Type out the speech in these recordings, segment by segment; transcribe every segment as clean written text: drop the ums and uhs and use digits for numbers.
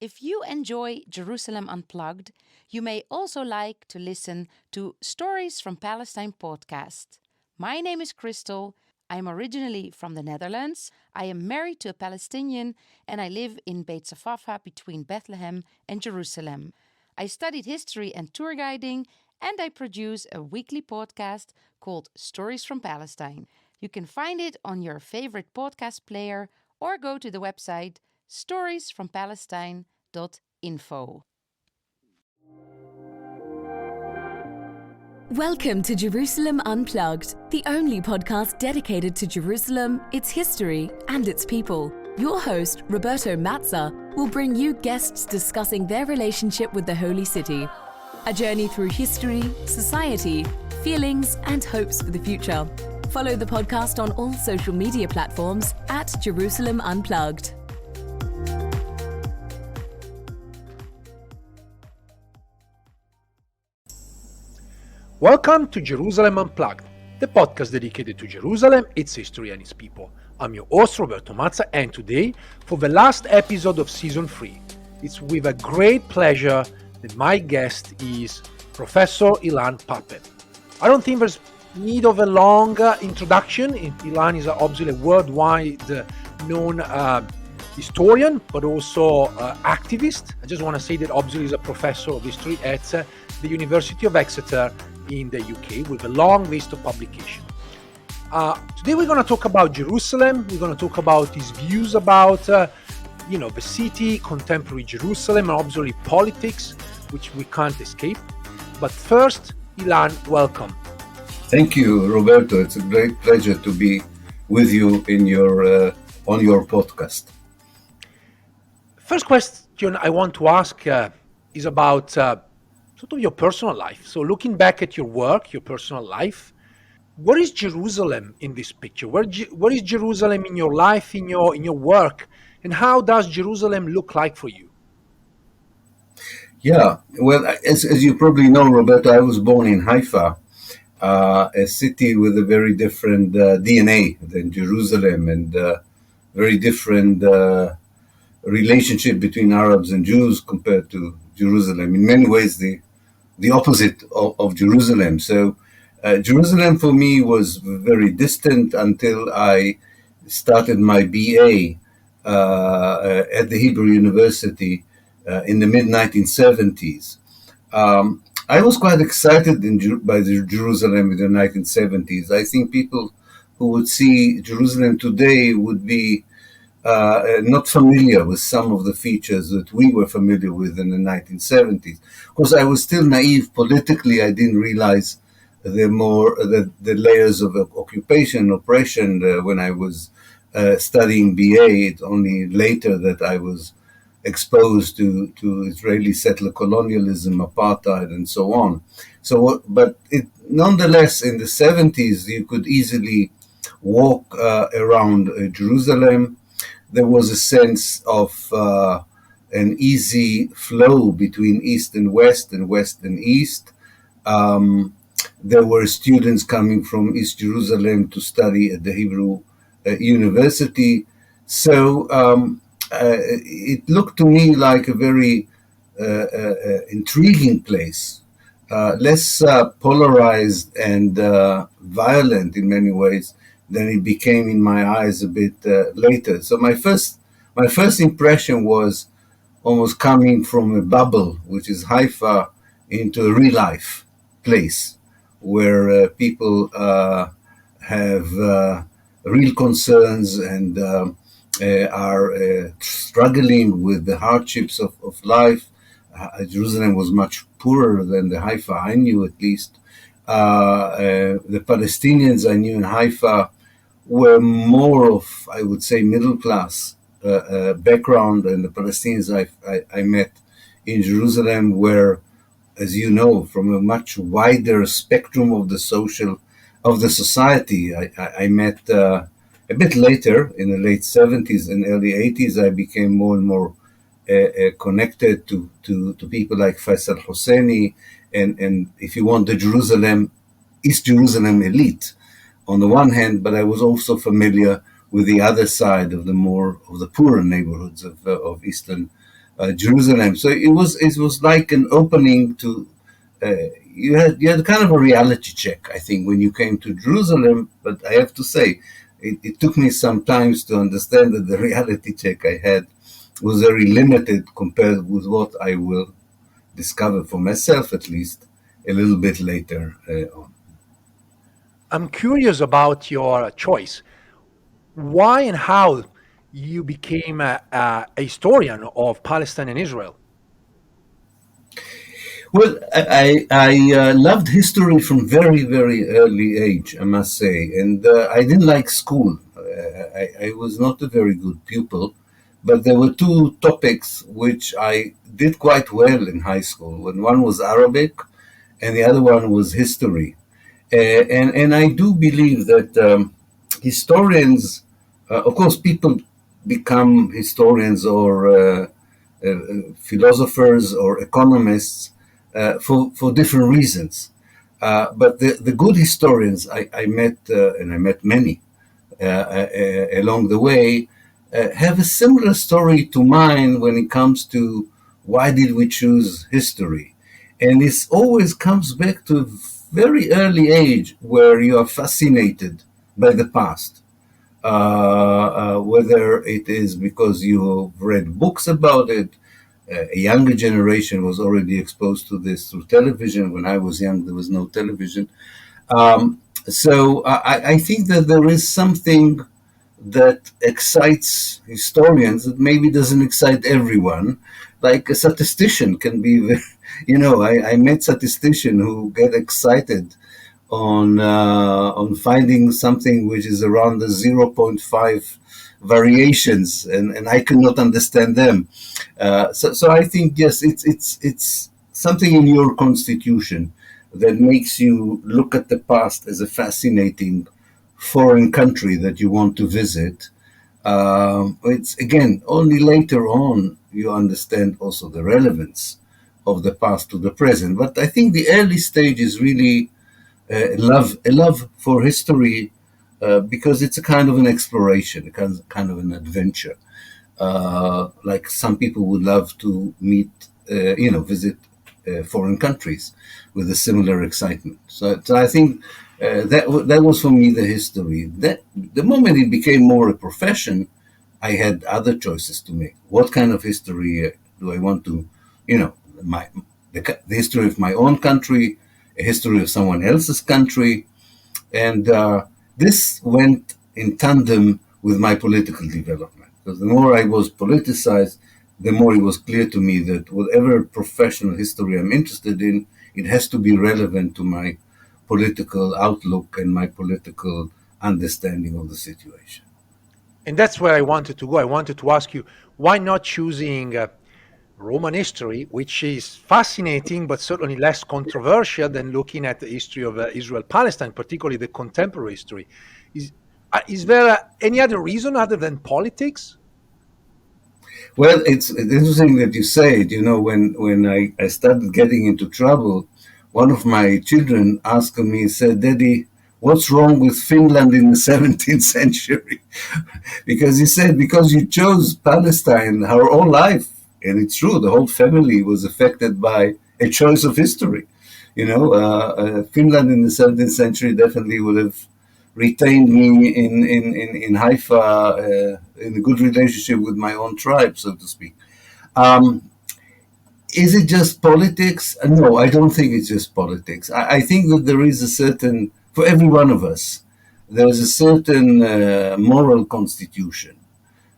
If you enjoy Jerusalem Unplugged, you may also like to listen to Stories from Palestine podcast. My name is Crystal. I'm originally from the Netherlands. I am married to a Palestinian and I live in Beit Safafa between Bethlehem and Jerusalem. I studied history and tour guiding and I produce a weekly podcast called Stories from Palestine. You can find it on your favorite podcast player or go to the website storiesfrompalestine.info. Welcome to Jerusalem Unplugged, the only podcast dedicated to Jerusalem, its history, and its people. Your host, Roberto Mazza, will bring you guests discussing their relationship with the Holy City. A journey through history, society, feelings, and hopes for the future. Follow the podcast on all social media platforms at Jerusalem Unplugged. Welcome to Jerusalem Unplugged, the podcast dedicated to Jerusalem, its history and its people. I'm your host Roberto Mazza, and today, for the last episode of Season 3, it's with a great pleasure that my guest is Professor Ilan Pappe. I don't think there's need of a long introduction. Ilan is obviously a worldwide known historian, but also activist. I just want to say that obviously he's a professor of history at the University of Exeter in the UK with a long list of publications. Today we're going to talk about Jerusalem. We're going to talk about his views about the city, contemporary Jerusalem, and obviously politics, which we can't escape. But first, Ilan, welcome. Thank you, Roberto. It's a great pleasure to be with you in your on your podcast. First question I want to ask is about sort of your personal life. So looking back at your work, your personal life, where is Jerusalem in this picture? Where is Jerusalem in your life, in your work, and how does Jerusalem look like for you? Yeah, well, as you probably know, Roberto, I was born in Haifa, a city with a very different DNA than Jerusalem, and very different relationship between Arabs and Jews compared to Jerusalem. In many ways, the opposite of Jerusalem. So Jerusalem for me was very distant until I started my BA at the Hebrew University in the mid-1970s. I was quite excited by Jerusalem in the 1970s. I think people who would see Jerusalem today would be not familiar with some of the features that we were familiar with in the 1970s. Of course, I was still naive politically. I didn't realize the layers of occupation, oppression when I was studying BA. It's only later that I was exposed to Israeli settler colonialism, apartheid, and so on. But nonetheless, in the 70s, you could easily walk around Jerusalem. There was a sense of an easy flow between East and West and East. There were students coming from East Jerusalem to study at the Hebrew University. So it looked to me like a very intriguing place, less polarized and violent in many ways than it became in my eyes a bit later. So my first impression was almost coming from a bubble, which is Haifa, into a real life place where people have real concerns and are struggling with the hardships of life. Jerusalem was much poorer than the Haifa I knew, at least. The Palestinians I knew in Haifa were more of, I would say, middle class background, and the Palestinians I met in Jerusalem were, as you know, from a much wider spectrum of the society. I met a bit later, in the late 70s and early 80s, I became more and more connected to people like Faisal Husseini, and if you want, the East Jerusalem elite on the one hand, but I was also familiar with the other side of the poorer neighborhoods of Eastern Jerusalem. So it was like an opening to. You had kind of a reality check, I think, when you came to Jerusalem. But I have to say, it took me some time to understand that the reality check I had was very limited compared with what I will discover for myself, at least, a little bit later on. I'm curious about your choice. Why and how you became a historian of Palestine and Israel? Well, I loved history from very, very early age, I must say. And I didn't like school. I was not a very good pupil. But there were two topics which I did quite well in high school. When one was Arabic and the other one was history. And I do believe that historians, of course, people become historians or philosophers or economists for different reasons. But the good historians I met, and I met many along the way, have a similar story to mine when it comes to why did we choose history. And it always comes back to a very early age where you are fascinated by the past. Whether it is because you've read books about it, a younger generation was already exposed to this through television. When I was young, there was no television. So I think that there is something that excites historians that maybe doesn't excite everyone. Like a statistician can be, I met statisticians who get excited on finding something which is around the 0.5 variations, and I cannot understand them. So I think, yes, it's something in your constitution that makes you look at the past as a fascinating foreign country that you want to visit. It's, again, only later on you understand also the relevance of the past to the present. But I think the early stage is really a love for history, because it's a kind of an exploration, a kind of an adventure. Like some people would love to visit foreign countries with a similar excitement. So I think that was for me the history. That the moment it became more a profession, I had other choices to make. What kind of history do I want to, the history of my own country, a history of someone else's country, and this went in tandem with my political development. Because the more I was politicized, the more it was clear to me that whatever professional history I'm interested in, it has to be relevant to my political outlook and my political understanding of the situation. And that's where I wanted to go. I wanted to ask you, why not choosing Roman history, which is fascinating, but certainly less controversial than looking at the history of Israel-Palestine, particularly the contemporary history. Is there any other reason other than politics? Well, it's interesting that you say it. When I started getting into trouble, one of my children asked me, said, "Daddy, what's wrong with Finland in the 17th century?" Because he said, because you chose Palestine our whole life. And it's true, the whole family was affected by a choice of history. Finland in the 17th century definitely would have retained me in Haifa in a good relationship with my own tribe, so to speak. Is it just politics? No, I don't think it's just politics. I think that there is a certain, for every one of us, there is a certain moral constitution,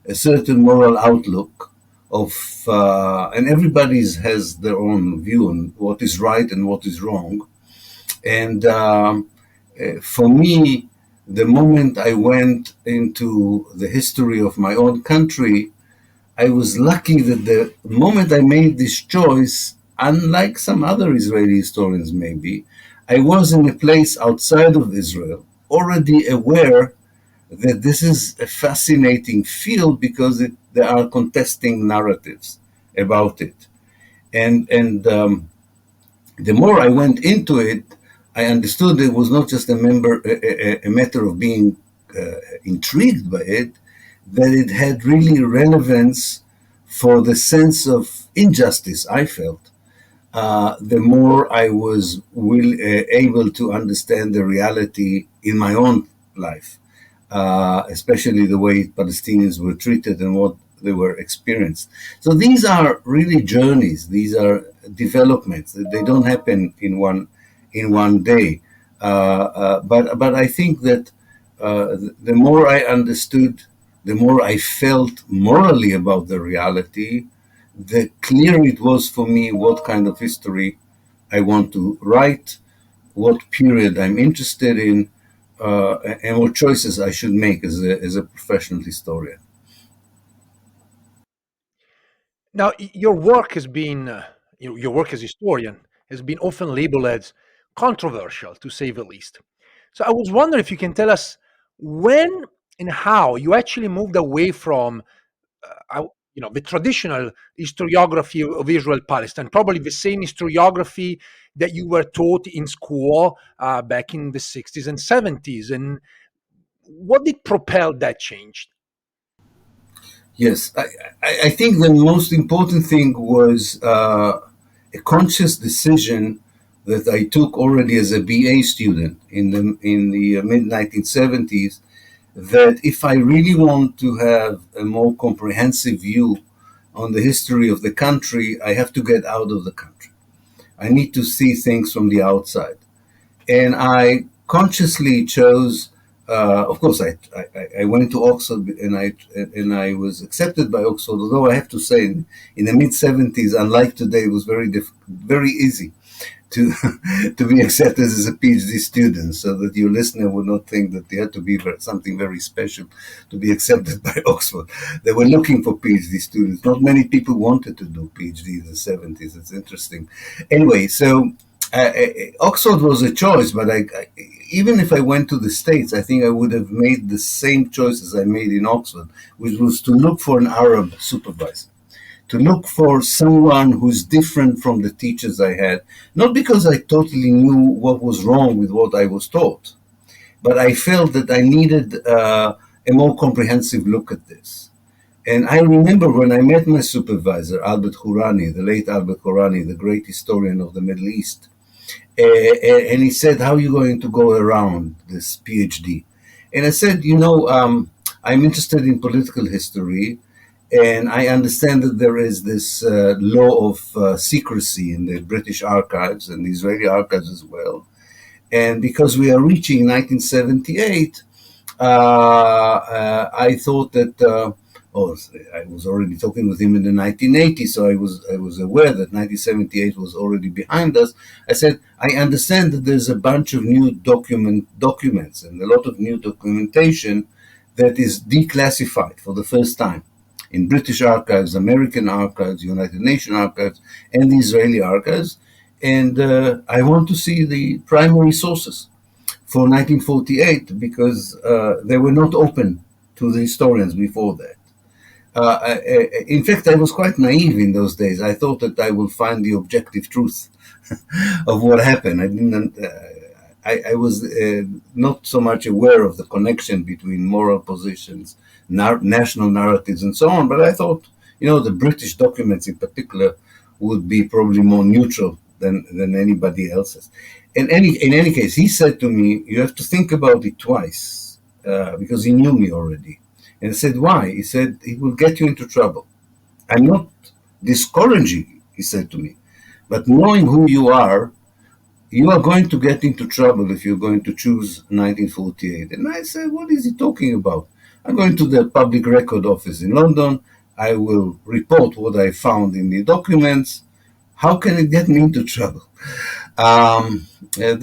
a certain moral outlook of, and everybody has their own view on what is right and what is wrong. And for me, the moment I went into the history of my own country, I was lucky that the moment I made this choice, unlike some other Israeli historians maybe, I was in a place outside of Israel, already aware that this is a fascinating field because there are contesting narratives about it. And the more I went into it, I understood it was not just a matter of being intrigued by it, that it had really relevance for the sense of injustice I felt, the more I was able to understand the reality in my own life, especially the way Palestinians were treated and what they were experienced. So these are really journeys. These are developments. They don't happen in one day. But I think that the more I understood, the more I felt morally about the reality, the clearer it was for me what kind of history I want to write, what period I'm interested in, and what choices I should make as a professional historian. Now, your work has been, your work as historian has been often labeled as controversial, to say the least. So I was wondering if you can tell us when and how you actually moved away from, the traditional historiography of Israel Palestine, probably the same historiography that you were taught in school back in the 60s and 70s, and what did propel that change? Yes, I think the most important thing was a conscious decision that I took already as a BA student in the mid 1970s, that if I really want to have a more comprehensive view on the history of the country, I have to get out of the country. I need to see things from the outside. And I consciously chose, of course, I went to Oxford and I was accepted by Oxford, although I have to say in the mid 70s, unlike today, it was very easy to to be accepted as a PhD student, so that your listener would not think that you had to be something very special to be accepted by Oxford. They were looking for PhD students. Not many people wanted to do PhD in the 70s. It's interesting. Anyway, so Oxford was a choice, but even if I went to the States, I think I would have made the same choices I made in Oxford, which was to look for an Arab supervisor, to look for someone who's different from the teachers I had, not because I totally knew what was wrong with what I was taught, but I felt that I needed a more comprehensive look at this. And I remember when I met my supervisor, Albert Hourani, the late Albert Hourani, the great historian of the Middle East, and he said, "How are you going to go around this PhD?" And I said, I'm interested in political history, and I understand that there is this law of secrecy in the British archives and the Israeli archives as well. And because we are reaching 1978, I thought that, I was already talking with him in the 1980s, so I was aware that 1978 was already behind us. I said, I understand that there's a bunch of new documents and a lot of new documentation that is declassified for the first time in British archives, American archives, United Nations archives, and the Israeli archives. And I want to see the primary sources for 1948 because they were not open to the historians before that. In fact, I was quite naive in those days. I thought that I would find the objective truth of what happened. I was not so much aware of the connection between moral positions, national narratives, and so on. But I thought, the British documents in particular would be probably more neutral than anybody else's. In any case, he said to me, "You have to think about it twice," because he knew me already. And I said, "Why?" He said, "It will get you into trouble." "I'm not discouraging," he said to me, "but knowing who you are going to get into trouble if you're going to choose 1948. And I said, "What is he talking about? I'm going to the Public Record Office in London. I will report what I found in the documents. How can it get me into trouble?"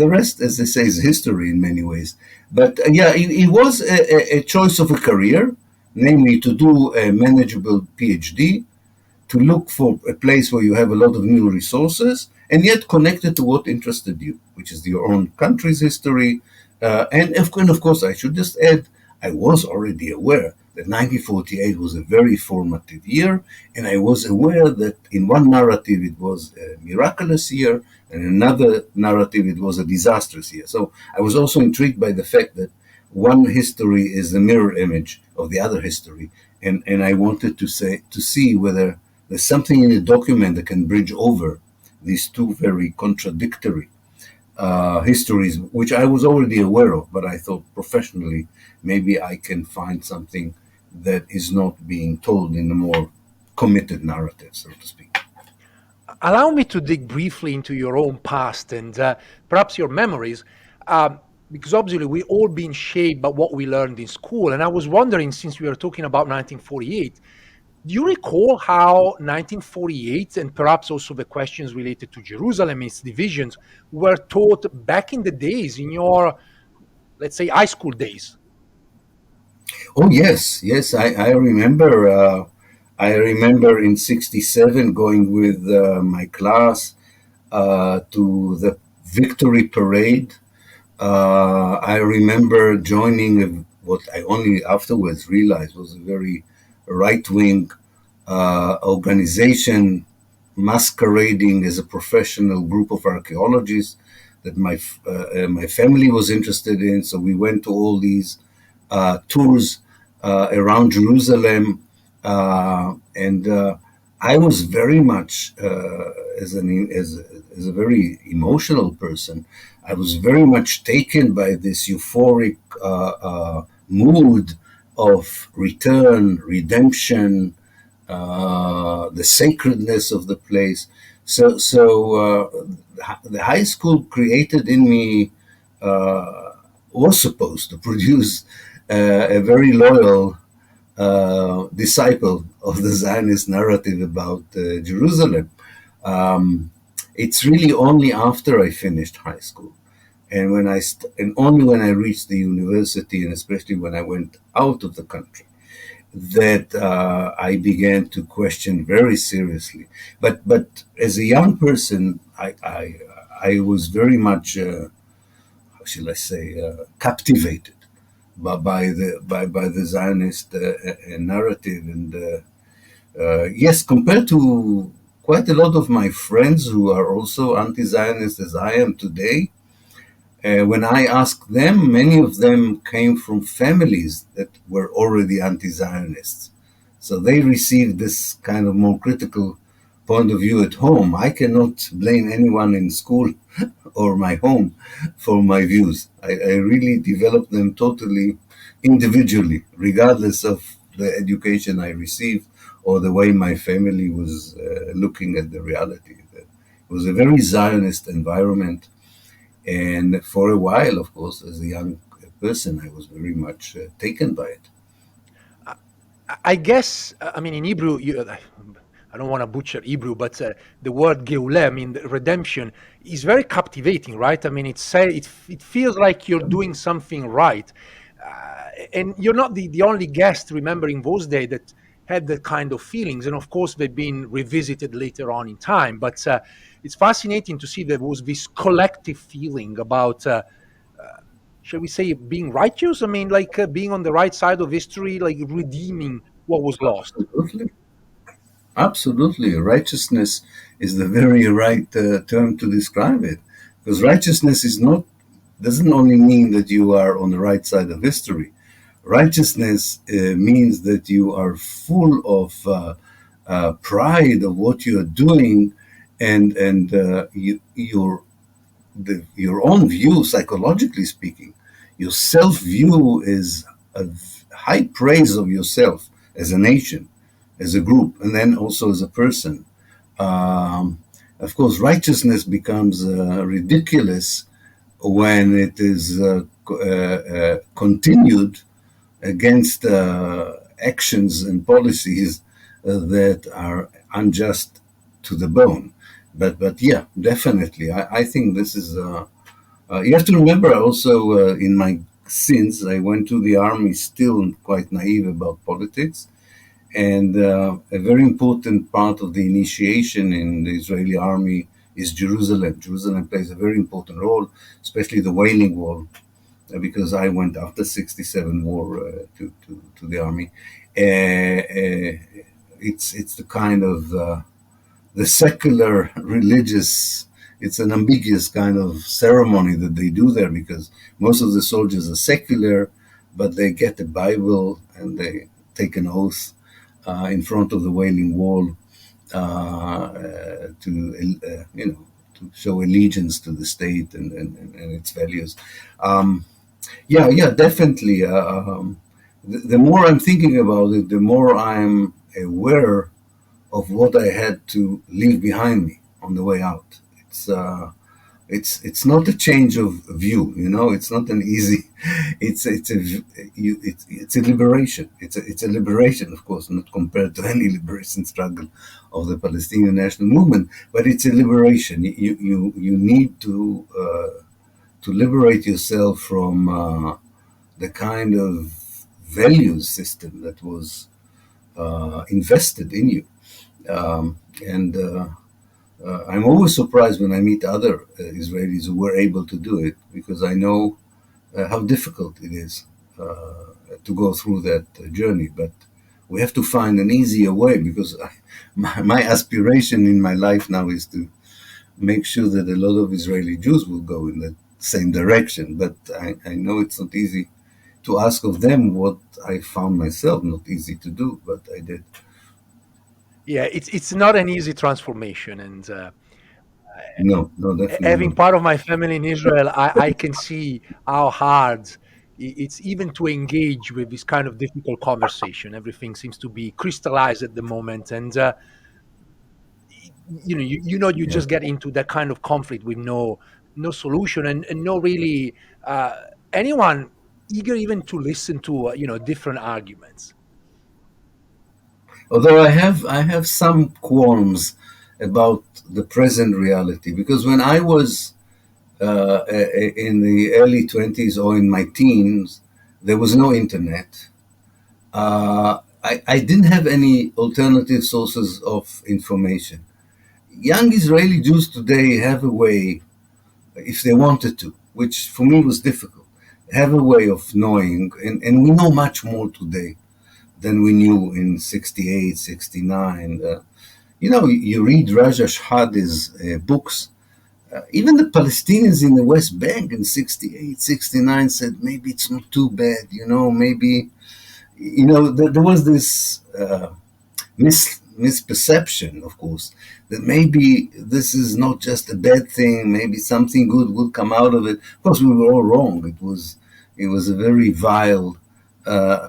The rest, as they say, is history in many ways. But it was a choice of a career, namely to do a manageable PhD, to look for a place where you have a lot of new resources, and yet connected to what interested you, which is your own country's history. And of course, I should just add, I was already aware that 1948 was a very formative year, and I was aware that in one narrative it was a miraculous year, and in another narrative it was a disastrous year. So I was also intrigued by the fact that one history is the mirror image of the other history, and I wanted to see whether there's something in the document that can bridge over these two very contradictory histories, which I was already aware of, but I thought professionally maybe I can find something that is not being told in a more committed narrative, so to speak. Allow me to dig briefly into your own past and perhaps your memories, because obviously we've all been shaped by what we learned in school. And I was wondering, since we were talking about 1948, do you recall how 1948 and perhaps also the questions related to Jerusalem and its divisions were taught back in the days, in your, let's say, high school days? Oh yes, yes, I remember. I remember in '67 going with my class to the Victory Parade. I remember joining what I only afterwards realized was a very right-wing organization masquerading as a professional group of archaeologists that my family was interested in. So we went to all these tours around Jerusalem, and I was very much as a very emotional person. I was very much taken by this euphoric mood of return, redemption, the sacredness of the place. So the high school created in me was supposed to produce a very loyal disciple of the Zionist narrative about Jerusalem. It's really only after I finished high school, and and only when I reached the university, and especially when I went out of the country, that I began to question very seriously. But as a young person, I was very much how shall I say captivated by the Zionist narrative, and yes, compared to quite a lot of my friends who are also anti-Zionist as I am today, when I asked them, many of them came from families that were already anti-Zionists. So they received this kind of more critical point of view at home. I cannot blame anyone in school or my home for my views. I really developed them totally individually, regardless of the education I received or the way my family was looking at the reality. It was a very Zionist environment. And for a while, of course, as a young person, I was very much taken by it. I guess, I mean, in Hebrew, I don't want to butcher Hebrew, but the word Geulah, I mean, the redemption, is very captivating, right? I mean, it feels like you're doing something right. And you're not the only guest, remembering those days, that had that kind of feelings. And of course, they've been revisited later on in time. But it's fascinating to see there was this collective feeling about, shall we say, being righteous? I mean, like being on the right side of history, like redeeming what was lost. Absolutely. Absolutely. Righteousness is the very right term to describe it. Because righteousness doesn't only mean that you are on the right side of history. Righteousness means that you are full of pride of what you are doing, and your own view, psychologically speaking, your self view is a high praise of yourself as a nation, as a group, and then also as a person. Of course, righteousness becomes ridiculous when it is continued against actions and policies that are unjust to the bone. But yeah, definitely, I think this is. You have to remember also in my sins, I went to the army still quite naive about politics, and a very important part of the initiation in the Israeli army is Jerusalem. Jerusalem plays a very important role, especially the Wailing Wall, because I went after '67 war to the army. It's the kind of the secular religious. It's an ambiguous kind of ceremony that they do there, because most of the soldiers are secular, but they get the Bible and they take an oath in front of the Wailing Wall to show allegiance to the state and its values. Yeah, definitely. The more I'm thinking about it, the more I'm aware of what I had to leave behind me on the way out. It's not a change of view, It's not an easy. It's a liberation. It's a liberation, of course, not compared to any liberation struggle of the Palestinian national movement, but it's a liberation. You need to liberate yourself from the kind of values system that was invested in you. And I'm always surprised when I meet other Israelis who were able to do it, because I know how difficult it is to go through that journey. But we have to find an easier way, because my aspiration in my life now is to make sure that a lot of Israeli Jews will go in that same direction. But I know it's not easy to ask of them what I found myself not easy to do, but I did. Yeah, it's not an easy transformation, and No, definitely having not. part of my family in Israel, I can see how hard it's even to engage with this kind of difficult conversation. Everything seems to be crystallized at the moment, and you Yeah. just get into that kind of conflict with no solution, and no really anyone eager even to listen to different arguments. Although I have some qualms about the present reality, because when I was in the early 20s or in my teens, there was no internet. I didn't have any alternative sources of information. Young Israeli Jews today have a way, if they wanted to, which for me was difficult, have a way of knowing, and we know much more today than we knew in 68, 69. You read Raja Shehadeh's books. Even the Palestinians in the West Bank in 68, 69 said, maybe it's not too bad, maybe, there was this misperception, of course, that maybe this is not just a bad thing, maybe something good will come out of it. Of course, we were all wrong. It was a very vile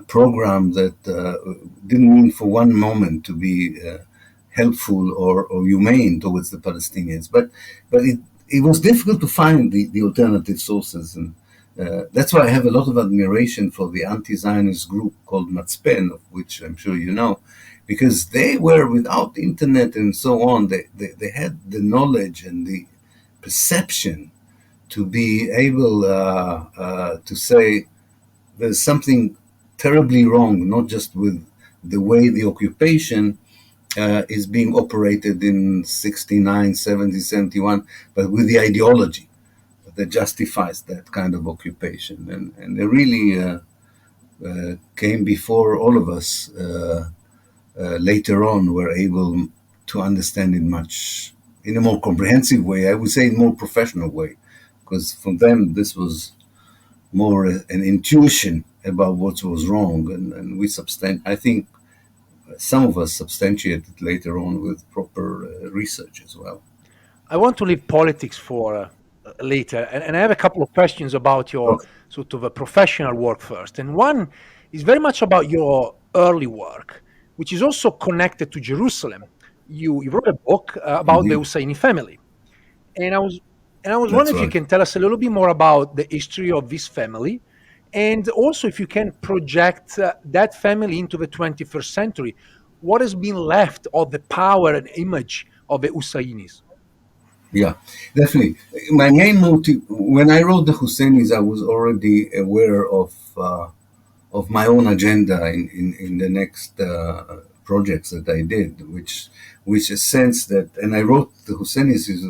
program that didn't mean for one moment to be helpful or humane towards the Palestinians. But it was difficult to find the alternative sources, and that's why I have a lot of admiration for the anti-Zionist group called Matzpen, of which I'm sure you know, because they were, without the internet and so on, they had the knowledge and the perception to be able to say there's something terribly wrong, not just with the way the occupation is being operated in 69, 70, 71, but with the ideology that justifies that kind of occupation. And they really came before all of us later on, were able to understand it much in a more comprehensive way, I would say in a more professional way, because for them this was more an intuition about what was wrong, and I think some of us substantiated later on with proper research as well. I want to leave politics for later, and I have a couple of questions about your Okay. sort of a professional work first. And one is very much about your early work, which is also connected to Jerusalem. You wrote a book about the Indeed. Husseini family, and I was That's wondering if you right. can tell us a little bit more about the history of this family, and also if you can project that family into the 21st century. What has been left of the power and image of the Husseinis? Yeah, definitely. My main motive when I wrote the Husseinis, I was already aware of my own agenda in the next projects that I did, which a sense that, and I wrote the Husseinis is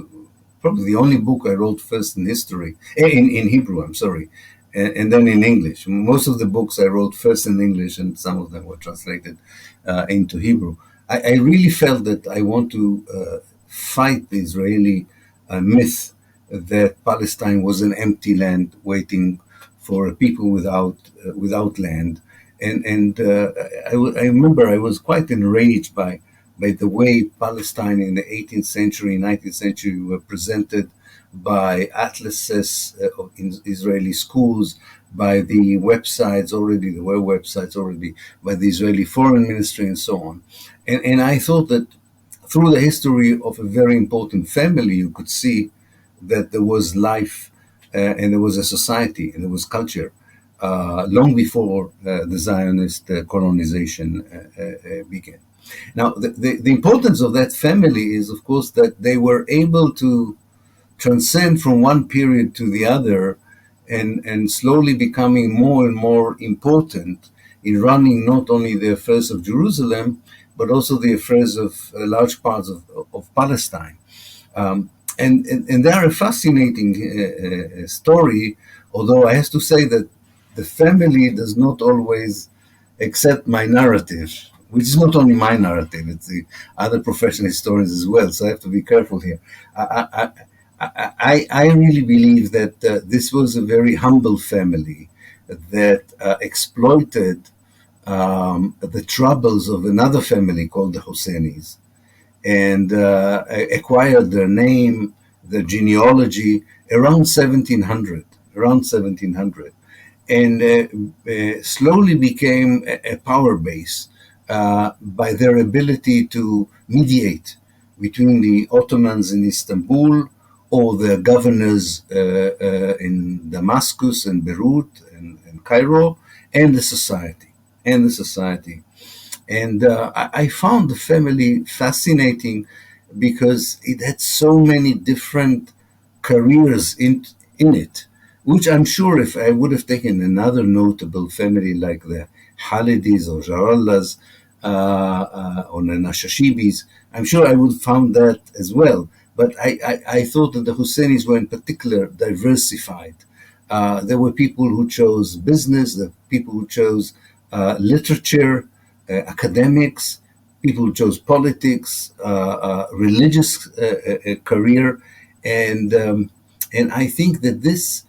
probably the only book I wrote first in history, in Hebrew, I'm sorry, and then in English. Most of the books I wrote first in English, and some of them were translated into Hebrew. I really felt that I want to fight the Israeli myth that Palestine was an empty land waiting for a people without land, I remember I was quite enraged by the way Palestine in the 18th century, 19th century were presented by atlases in Israeli schools, by the websites already, there were websites already, by the Israeli Foreign Ministry and so on. And I thought that through the history of a very important family, you could see that there was life and there was a society and there was culture long before the Zionist colonization began. Now, the importance of that family is, of course, that they were able to transcend from one period to the other and slowly becoming more and more important in running not only the affairs of Jerusalem, but also the affairs of large parts of Palestine. And they are a fascinating story, although I have to say that the family does not always accept my narrative, which is not only my narrative, it's the other professional historians as well, so I have to be careful here. I really believe that this was a very humble family that exploited the troubles of another family called the Husseinis, and acquired their name, their genealogy around 1700, and slowly became a power base by their ability to mediate between the Ottomans in Istanbul or the governors in Damascus and Beirut and Cairo and the society. And I found the family fascinating because it had so many different careers in it, which I'm sure if I would have taken another notable family like the Halidis or Jarallas or the Nashashibis, I'm sure I would have found that as well. But I thought that the Husseinis were in particular diversified. There were people who chose business, there were people who chose literature, academics, people who chose politics, religious career, and I think that this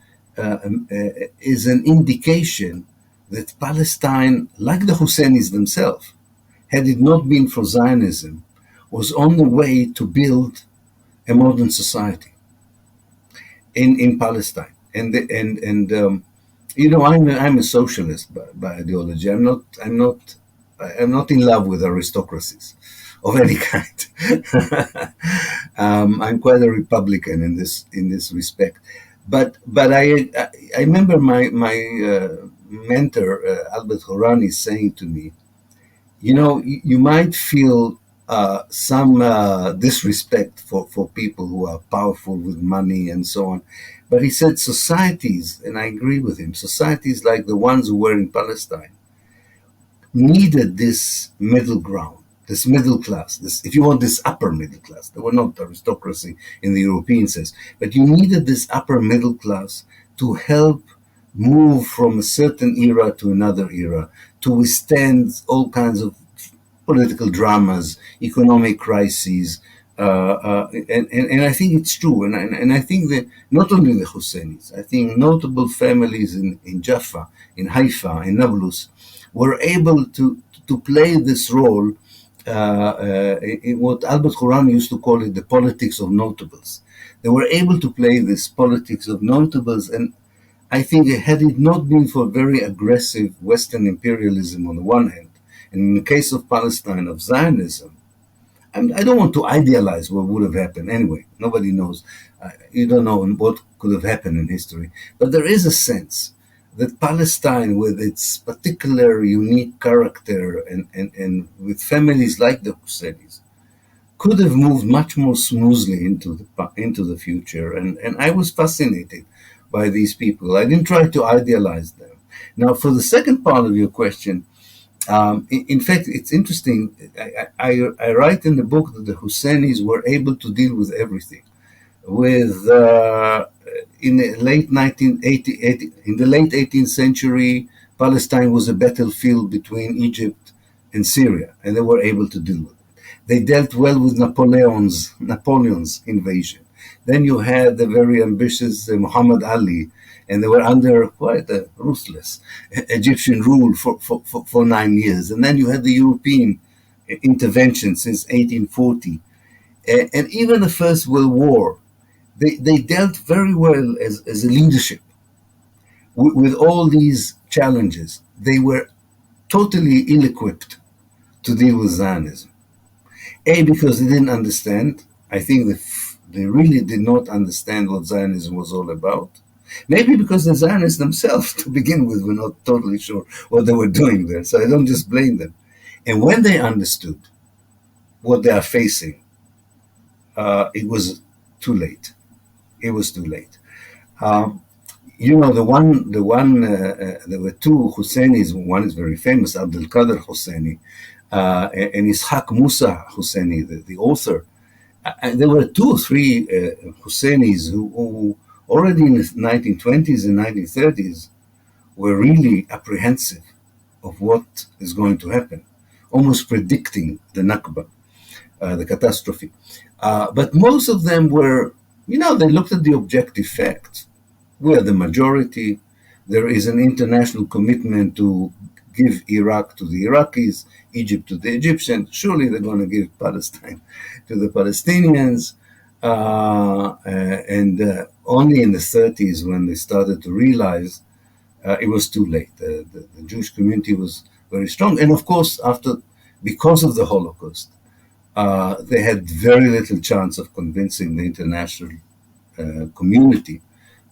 is an indication that Palestine, like the Husseinis themselves, had it not been for Zionism, was on the way to build a modern society in Palestine. And you know, I'm a socialist by ideology. I'm not in love with aristocracies of any kind. I'm quite a Republican in this respect. But I remember my mentor Albert Horani saying to me, you know, you might feel some disrespect for people who are powerful with money and so on. But he said societies, and I agree with him, societies like the ones who were in Palestine needed this middle ground, this middle class, this, if you want, this upper middle class. There were not aristocracy in the European sense, but you needed this upper middle class to help move from a certain era to another era, to withstand all kinds of political dramas, economic crises, and I think it's true. And I think that not only the Husseinis, I think notable families in Jaffa, in Haifa, in Nablus, were able to play this role in what Albert Horan used to call it the politics of notables. They were able to play this politics of notables, and I think had it not been for very aggressive Western imperialism on the one hand, and in the case of Palestine, of Zionism, I don't want to idealize what would have happened. Anyway, nobody knows. You don't know what could have happened in history. But there is a sense that Palestine, with its particular unique character and with families like the Husseinis, could have moved much more smoothly into the future. And I was fascinated by these people. I didn't try to idealize them. Now, for the second part of your question, in fact, it's interesting. I write in the book that the Husseinis were able to deal with everything. In the late 18th century, Palestine was a battlefield between Egypt and Syria, and they were able to deal with it. They dealt well with Napoleon's invasion. Then you had the very ambitious Muhammad Ali and they were under quite a ruthless Egyptian rule for 9 years. And then you had the European intervention since 1840. And even the First World War, they dealt very well as a leadership with all these challenges. They were totally ill-equipped to deal with Zionism. A, because they didn't understand. I think they really did not understand what Zionism was all about. Maybe because the Zionists themselves, to begin with, were not totally sure what they were doing there. So I don't just blame them. And when they understood what they are facing, it was too late. It was too late. There were two Husseinis. One is very famous, Abdul Qadir Husseini, and Ishaq Musa Husseini, the author. And there were two or three Husseinis who already in the 1920s and 1930s were really apprehensive of what is going to happen, almost predicting the Nakba, the catastrophe. But most of them were, they looked at the objective facts. We are the majority. There is an international commitment to give Iraq to the Iraqis, Egypt to the Egyptians. Surely they're going to give Palestine to the Palestinians. And only in the 30s, when they started to realize it was too late. The Jewish community was very strong. And of course, because of the Holocaust, they had very little chance of convincing the international community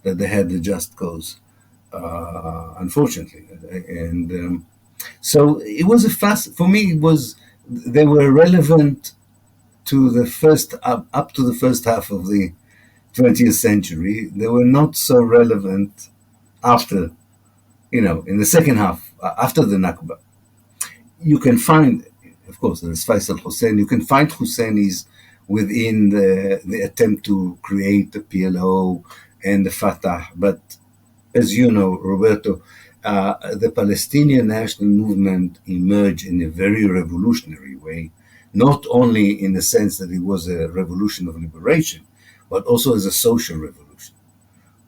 that they had the just cause, unfortunately. And so it was for me, they were relevant to up to the first half of the 20th century. They were not so relevant after, in the second half, after the Nakba. You can find, of course, there's Faisal Hussein. You can find Husseinis within the attempt to create the PLO and the Fatah. But as you know, Roberto, the Palestinian national movement emerged in a very revolutionary way, not only in the sense that it was a revolution of liberation, but also as a social revolution.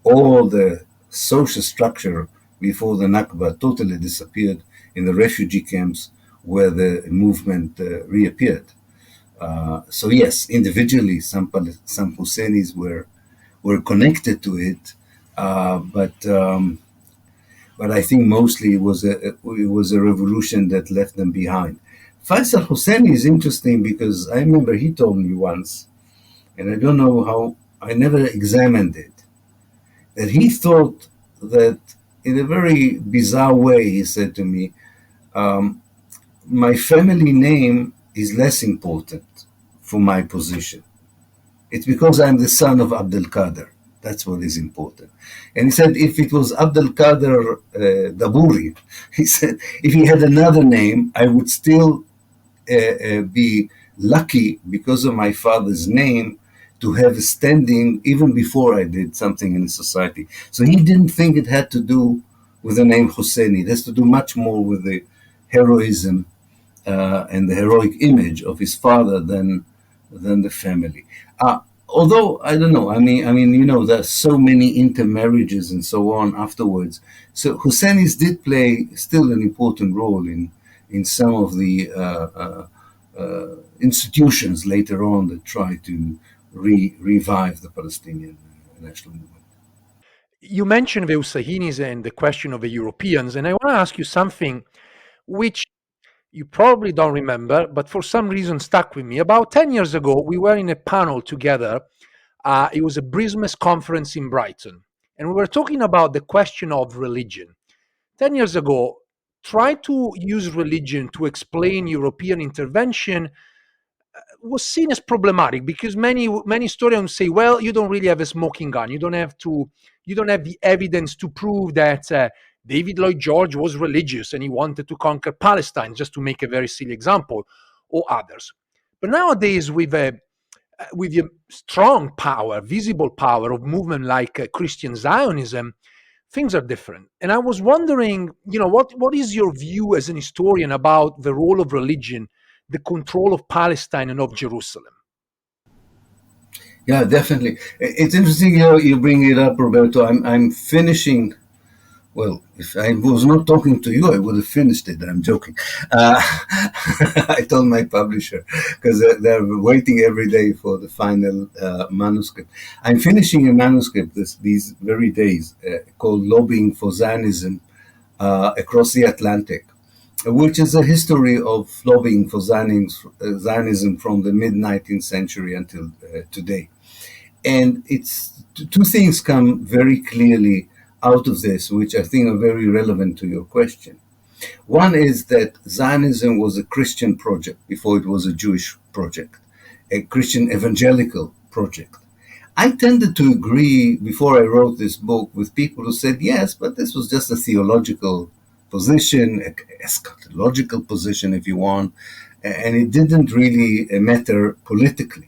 All the social structure before the Nakba totally disappeared in the refugee camps where the movement reappeared. So yes, individually, some Husseinis were connected to it, but I think mostly it was a revolution that left them behind. Faisal Husseini is interesting because I remember he told me once, and I don't know how, I never examined it, that he thought that in a very bizarre way, he said to me, my family name is less important for my position. It's because I'm the son of Abdul Qadir. That's what is important. And he said, if it was Abdul Qadir Daburi, he said, if he had another name, I would still be lucky because of my father's name to have a standing even before I did something in the society. So he didn't think it had to do with the name Husseini. It has to do much more with the heroism and the heroic image of his father than the family. Although, I don't know, I mean, there's so many intermarriages and so on afterwards. So Husseinis did play still an important role in some of the institutions later on that tried to revive the Palestinian national movement. You mentioned the Husaynis and the question of the Europeans, and I want to ask you something which you probably don't remember, but for some reason stuck with me. About 10 years ago, we were in a panel together. It was a Brismas conference in Brighton, and we were talking about the question of religion. 10 years ago, try to use religion to explain European intervention was seen as problematic because many historians say, well, you don't really have a smoking gun. You don't have the evidence to prove that David Lloyd George was religious and he wanted to conquer Palestine, just to make a very silly example, or others. But nowadays, with a strong power, visible power of movement like Christian Zionism, things are different. And I was wondering, what is your view as an historian about the role of religion, the control of Palestine and of Jerusalem? Yeah, definitely. It's interesting you bring it up, Roberto. I'm finishing. Well, if I was not talking to you, I would have finished it. I'm joking. Uh, I told my publisher because they're waiting every day for the final manuscript. I'm finishing a manuscript these very days called Lobbying for Zionism Across the Atlantic, which is a history of lobbying for Zionism from the mid 19th century until today. And it's two things come very clearly out of this, which I think are very relevant to your question. One is that Zionism was a Christian project before it was a Jewish project, a Christian evangelical project. I tended to agree before I wrote this book with people who said, yes, but this was just a theological position, a eschatological position, if you want, and it didn't really matter politically.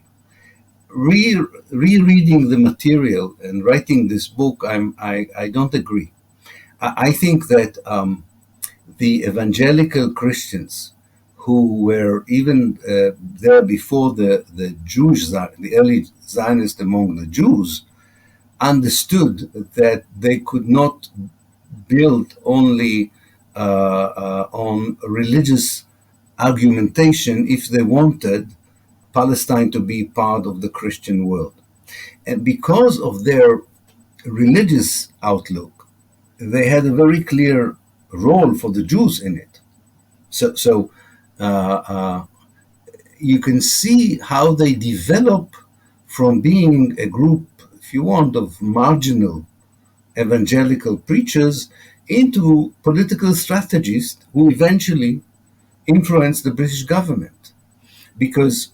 Rereading the material and writing this book, I don't agree. I think that the evangelical Christians who were even there before the Jewish, the early Zionists among the Jews, understood that they could not build only on religious argumentation if they wanted Palestine to be part of the Christian world. And because of their religious outlook, they had a very clear role for the Jews in it. So you can see how they develop from being a group, if you want, of marginal evangelical preachers into political strategists who eventually influenced the British government, because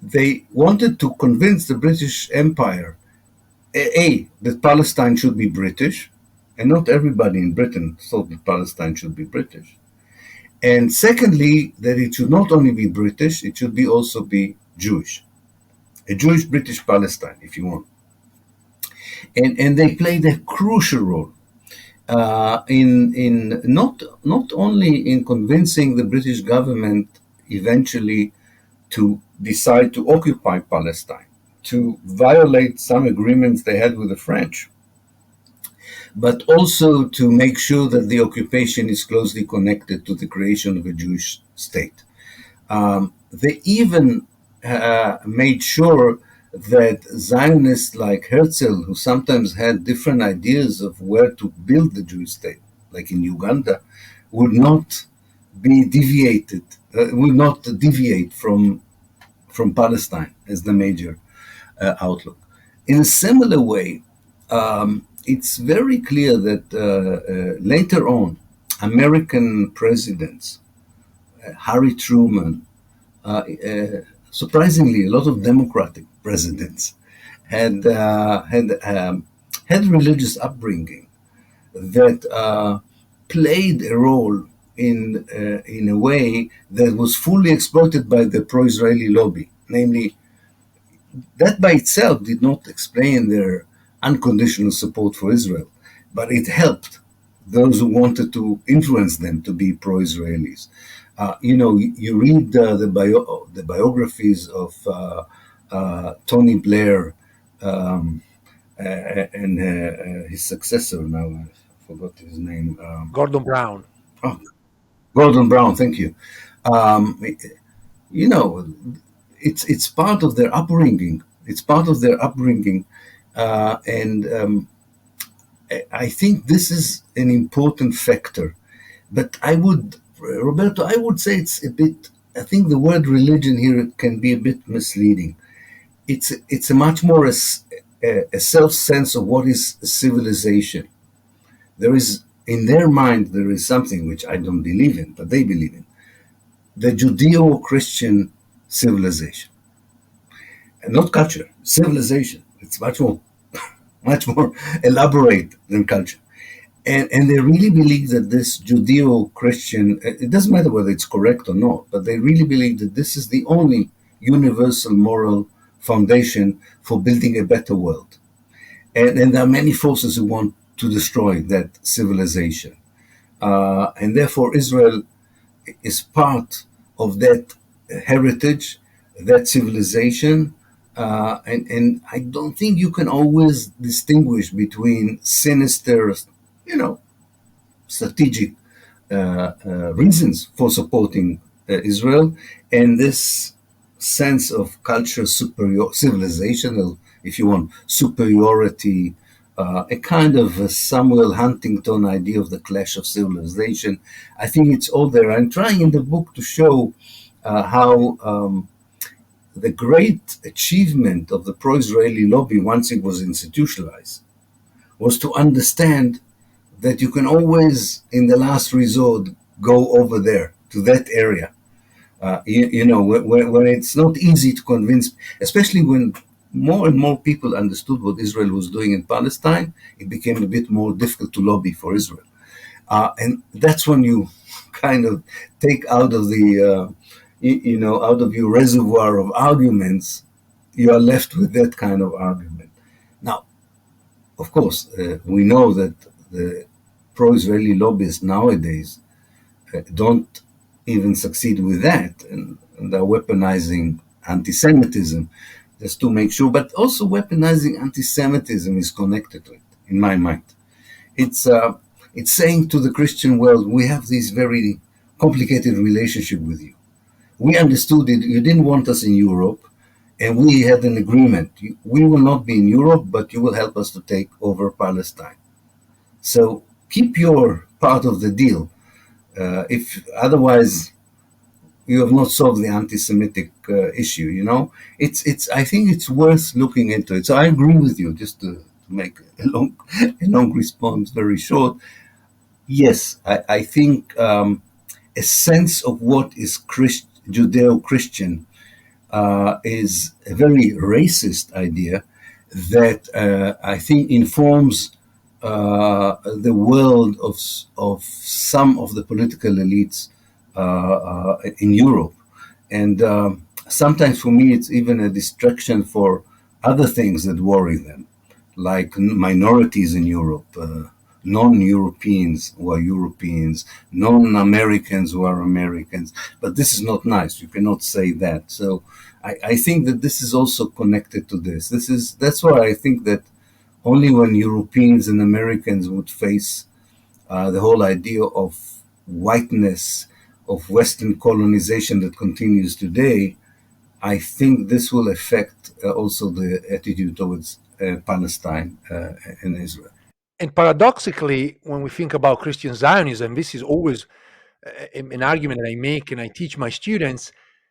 they wanted to convince the British Empire, that Palestine should be British, and not everybody in Britain thought that Palestine should be British. And secondly, that it should not only be British, it should also be Jewish. A Jewish British Palestine, if you want. And they played a crucial role in not only in convincing the British government eventually to decide to occupy Palestine, to violate some agreements they had with the French, but also to make sure that the occupation is closely connected to the creation of a Jewish state. They even made sure that Zionists like Herzl, who sometimes had different ideas of where to build the Jewish state, like in Uganda, would not be deviated, would not deviate from Palestine as the major outlook. In a similar way, it's very clear that later on, American presidents, Harry Truman, surprisingly, a lot of Democratic presidents had religious upbringing that played a role in a way that was fully exploited by the pro-Israeli lobby. Namely, that by itself did not explain their unconditional support for Israel, but it helped those who wanted to influence them to be pro-Israelis. You read the biographies of Tony Blair and his successor. Now I forgot his name. Gordon Brown. Oh, Gordon Brown. Thank you. It's part of their upbringing. It's part of their upbringing, and I think this is an important factor. But Roberto, I would say it's a bit. I think the word religion here can be a bit misleading. It's a much more a self sense of what is civilization. There is, in their mind, there is something which I don't believe in, but they believe in, the Judeo-Christian civilization, and not culture, civilization. It's much more elaborate than culture. And they really believe that this Judeo-Christian, it doesn't matter whether it's correct or not, but they really believe that this is the only universal moral foundation for building a better world. And there are many forces who want to destroy that civilization. And therefore, Israel is part of that heritage, that civilization, And I don't think you can always distinguish between sinister, you know, strategic reasons for supporting Israel and this sense of culture civilizational, if you want, superiority, a kind of a Samuel Huntington idea of the clash of civilization. I think it's all there. I'm trying in the book to show how the great achievement of the pro-Israeli lobby once it was institutionalized was to understand that you can always, in the last resort, go over there to that area. When it's not easy to convince, especially when more and more people understood what Israel was doing in Palestine, it became a bit more difficult to lobby for Israel. And that's when you kind of take out of the, out of your reservoir of arguments, you are left with that kind of argument. Now, of course, we know that the pro-Israeli lobbyists nowadays don't even succeed with that, and they're weaponizing anti-Semitism just to make sure, but also weaponizing anti-Semitism is connected to it, in my mind. It's saying to the Christian world, we have this very complicated relationship with you. We understood it, you didn't want us in Europe, and we had an agreement. We will not be in Europe, but you will help us to take over Palestine. So keep your part of the deal. If otherwise, you have not solved the anti-Semitic issue. I think it's worth looking into it. So I agree with you. Just to make a long response very short. Yes, I think a sense of what is Judeo-Christian is a very racist idea that I think informs the world of some of the political elites in Europe. And sometimes for me, it's even a distraction for other things that worry them, like minorities in Europe, non-Europeans who are Europeans, non-Americans who are Americans. But this is not nice. You cannot say that. So I think that this is also connected to this. That's why I think that only when Europeans and Americans would face the whole idea of whiteness, of Western colonization that continues today, I think this will affect also the attitude towards Palestine and Israel. And paradoxically, when we think about Christian Zionism, this is always an argument that I make and I teach my students,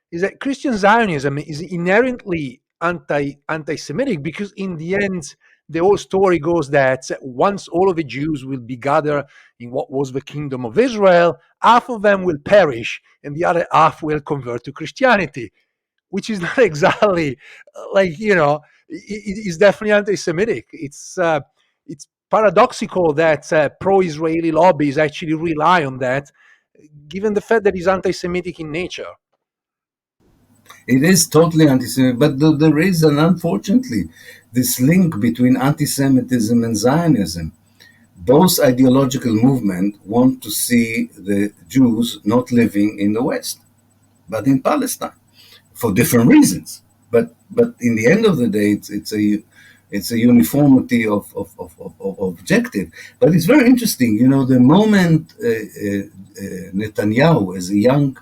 is that Christian Zionism is inherently anti-Semitic, because in the end, the whole story goes that once all of the Jews will be gathered in what was the kingdom of Israel, half of them will perish and the other half will convert to Christianity, which is not exactly it's definitely anti-Semitic. It's paradoxical that pro-Israeli lobbies actually rely on that, given the fact that it's anti-Semitic in nature. It is totally anti-Semitic, but there is, unfortunately, this link between anti-Semitism and Zionism. Both ideological movements want to see the Jews not living in the West, but in Palestine, for different reasons. But in the end of the day, it's a uniformity of objective. But it's very interesting, the moment Netanyahu, as a young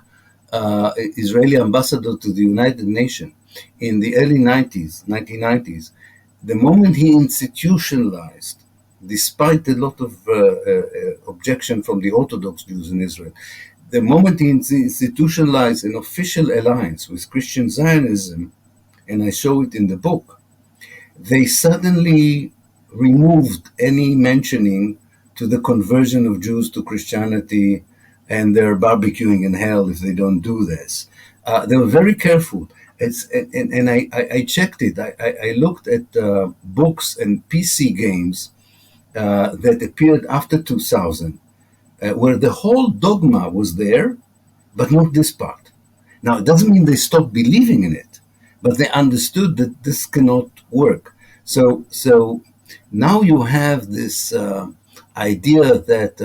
Israeli ambassador to the United Nations in the early 1990s, the moment he institutionalized, despite a lot of objection from the Orthodox Jews in Israel, the moment he institutionalized an official alliance with Christian Zionism, and I show it in the book, they suddenly removed any mentioning to the conversion of Jews to Christianity and they're barbecuing in hell if they don't do this. They were very careful. I checked it. I looked at books and PC games that appeared after 2000, where the whole dogma was there, but not this part. Now, it doesn't mean they stopped believing in it, but they understood that this cannot work. So now you have this idea that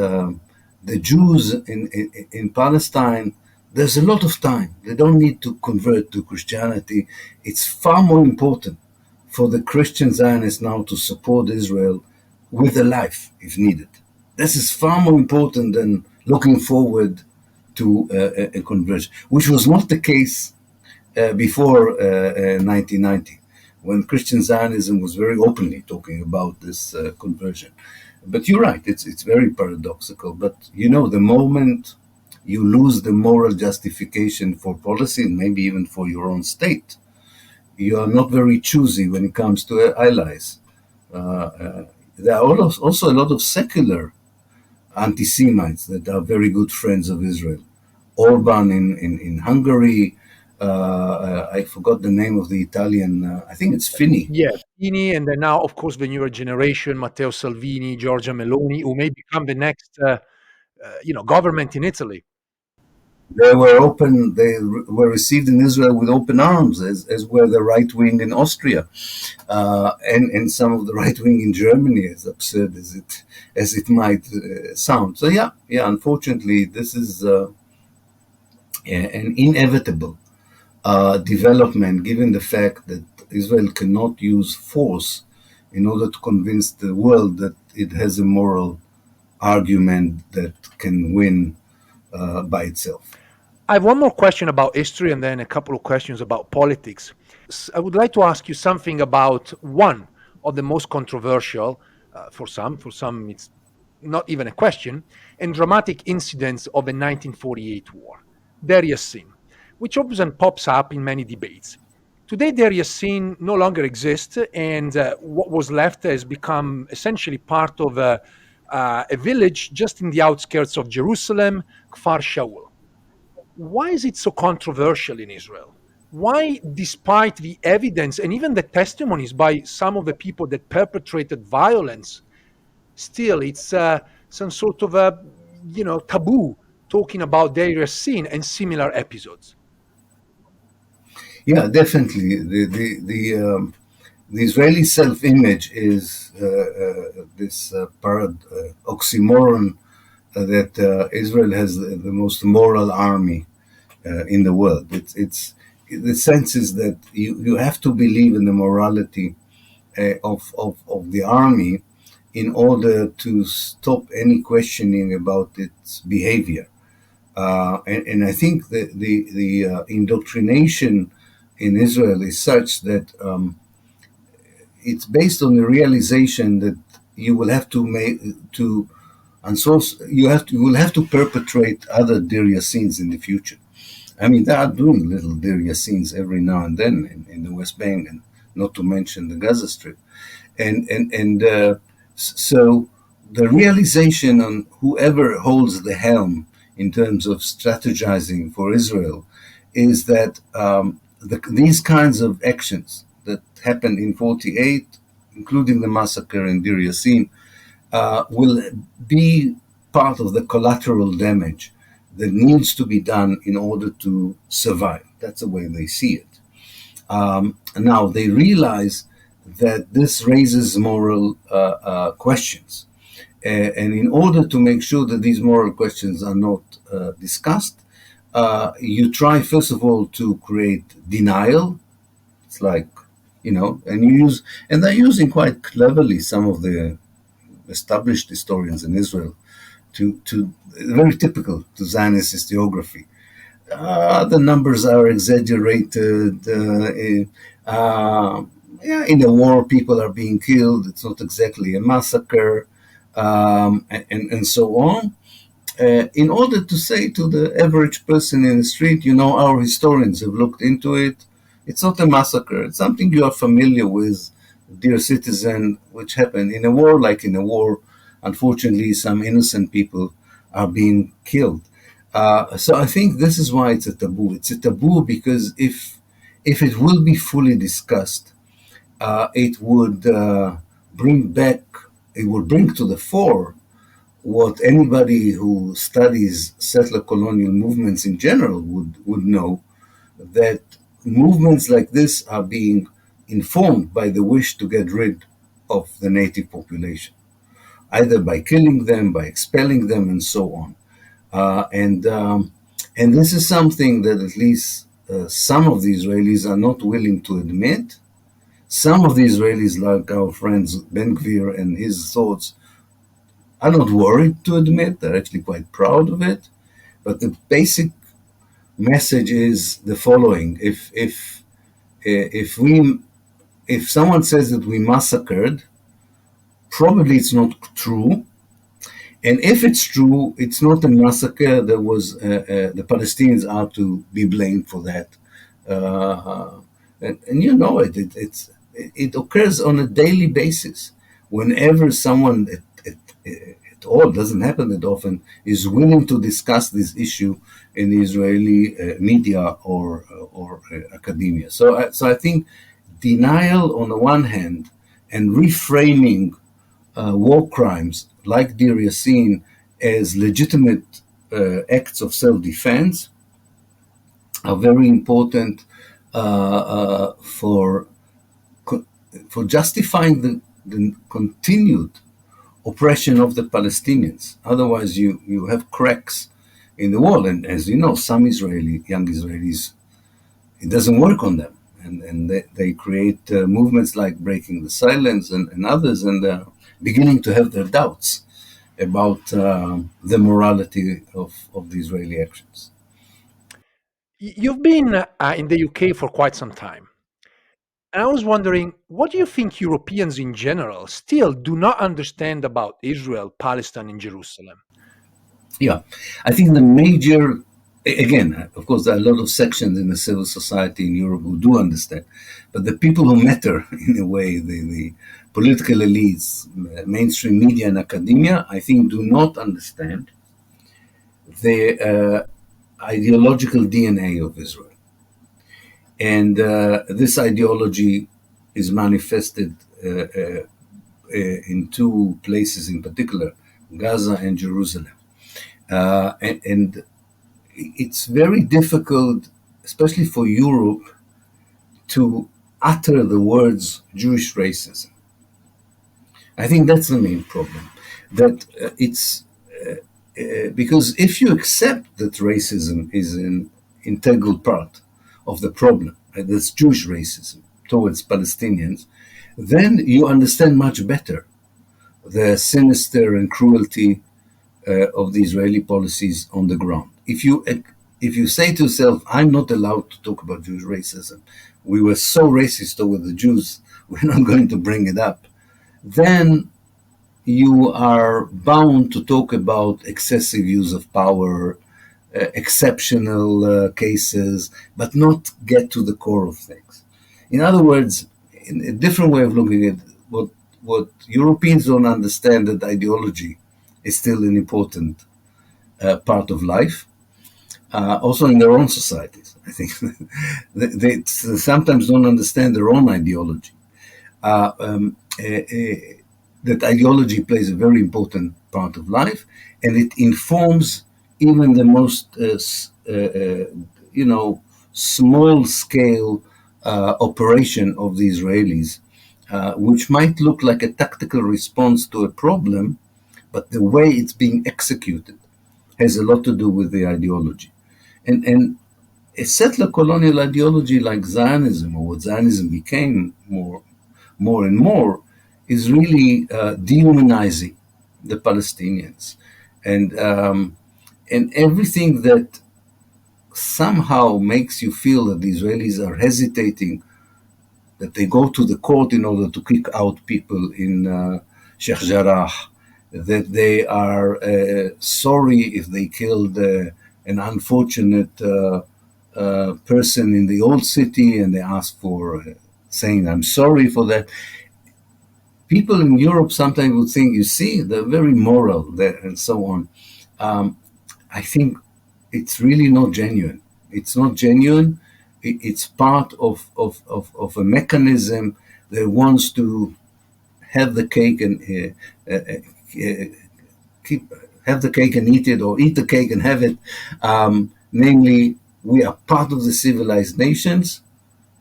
the Jews in Palestine there's a lot of time. They don't need to convert to Christianity. It's far more important for the Christian Zionists now to support Israel with a life if needed. This is far more important than looking forward to a conversion, which was not the case before 1990, when Christian Zionism was very openly talking about this conversion. But you're right, it's very paradoxical. But the moment you lose the moral justification for policy, and maybe even for your own state, you are not very choosy when it comes to allies. There are also a lot of secular anti-Semites that are very good friends of Israel. Orban in Hungary. I forgot the name of the Italian. I think it's Fini. Yeah, Fini, and then now, of course, the newer generation, Matteo Salvini, Giorgia Meloni, who may become the next, government in Italy. They were open. They were received in Israel with open arms, as were the right wing in Austria, and some of the right wing in Germany, as absurd as it might sound. So yeah. Unfortunately, this is an inevitable development, given the fact that Israel cannot use force in order to convince the world that it has a moral argument that can win by itself. I have one more question about history and then a couple of questions about politics. I would like to ask you something about one of the most controversial, for some it's not even a question, and dramatic incidents of the 1948 war, Deir Yassin, which often pops up in many debates. Today, Deir Yassin no longer exists, and what was left has become essentially part of a village just in the outskirts of Jerusalem, Kfar Shaul. Why is it so controversial in Israel? Why, despite the evidence and even the testimonies by some of the people that perpetrated violence, still it's some sort of a taboo talking about Deir Yassin and similar episodes? Yeah, definitely. The Israeli self-image is this oxymoron that Israel has the most moral army in the world. It's the sense is that you have to believe in the morality of the army in order to stop any questioning about its behavior. And I think the indoctrination in Israel is such that it's based on the realization that you will have to you will have to perpetrate other Deir Yassins in the future. I mean, they are doing little Deir Yassins every now and then in the West Bank, and not to mention the Gaza Strip. So the realization on whoever holds the helm in terms of strategizing for Israel is that these kinds of actions that happened in 48, including the massacre in Deir Yassin, will be part of the collateral damage that needs to be done in order to survive. That's the way they see it. Now, they realize that this raises moral questions. And in order to make sure that these moral questions are not discussed, you try, first of all, to create denial. It's like, and they're using quite cleverly some of the established historians in Israel to very typical to Zionist historiography. The numbers are exaggerated. In a war, people are being killed. It's not exactly a massacre, and so on. In order to say to the average person in the street, our historians have looked into it. It's not a massacre. It's something you are familiar with, dear citizen, which happened in a war. Like in a war, unfortunately, some innocent people are being killed. So I think this is why it's a taboo. It's a taboo because if it will be fully discussed, it would bring to the fore what anybody who studies settler colonial movements in general would know, that movements like this are being informed by the wish to get rid of the native population, either by killing them, by expelling them, and so on. And this is something that at least some of the Israelis are not willing to admit. Some of the Israelis, like our friends Ben Gvir and his thoughts, are not worried to admit. They're actually quite proud of it. But the basic message is the following: if someone says that we massacred, probably it's not true. And if it's true, it's not a massacre. There was the Palestinians are to be blamed for that, and you know it. It occurs on a daily basis. Whenever someone at all, doesn't happen that often, is willing to discuss this issue in the Israeli media or academia. So I think denial on the one hand and reframing war crimes like Deir Yassin as legitimate acts of self-defense are very important for justifying the continued oppression of the Palestinians. Otherwise, you have cracks in the wall. And as you know, some young Israelis, it doesn't work on them. And they create movements like Breaking the Silence and others, and they're beginning to have their doubts about the morality of the Israeli actions. You've been in the UK for quite some time. And I was wondering, what do you think Europeans in general still do not understand about Israel, Palestine, and Jerusalem? Yeah, I think the major, again, of course, there are a lot of sections in the civil society in Europe who do understand, but the people who matter in a way, the political elites, mainstream media and academia, I think do not understand the ideological DNA of Israel. And this ideology is manifested in two places in particular, Gaza and Jerusalem. And it's very difficult, especially for Europe, to utter the words Jewish racism. I think that's the main problem. That it's because if you accept that racism is an integral part of the problem, that's Jewish racism towards Palestinians, then you understand much better the sinister and cruelty of the Israeli policies on the ground. If you say to yourself, I'm not allowed to talk about Jewish racism, we were so racist toward the Jews, we're not going to bring it up, then you are bound to talk about excessive use of power, exceptional cases, but not get to the core of things. In other words, in a different way of looking at what Europeans don't understand, that ideology is still an important part of life, also in their own societies. I think they sometimes don't understand their own ideology. That ideology plays a very important part of life, and it informs even the most, small-scale operation of the Israelis, which might look like a tactical response to a problem, but the way it's being executed has a lot to do with the ideology. And a settler colonial ideology like Zionism, or what Zionism became more and more, is really dehumanizing the Palestinians. And everything that somehow makes you feel that the Israelis are hesitating, that they go to the court in order to kick out people in Sheikh Jarrah, that they are sorry if they killed an unfortunate person in the old city, and they ask for saying, I'm sorry for that. People in Europe sometimes would think, you see, they're very moral and so on. I think it's really not genuine. It's not genuine. It's part of a mechanism that wants to have the cake and have the cake and eat it, or eat the cake and have it. Namely, we are part of the civilized nations,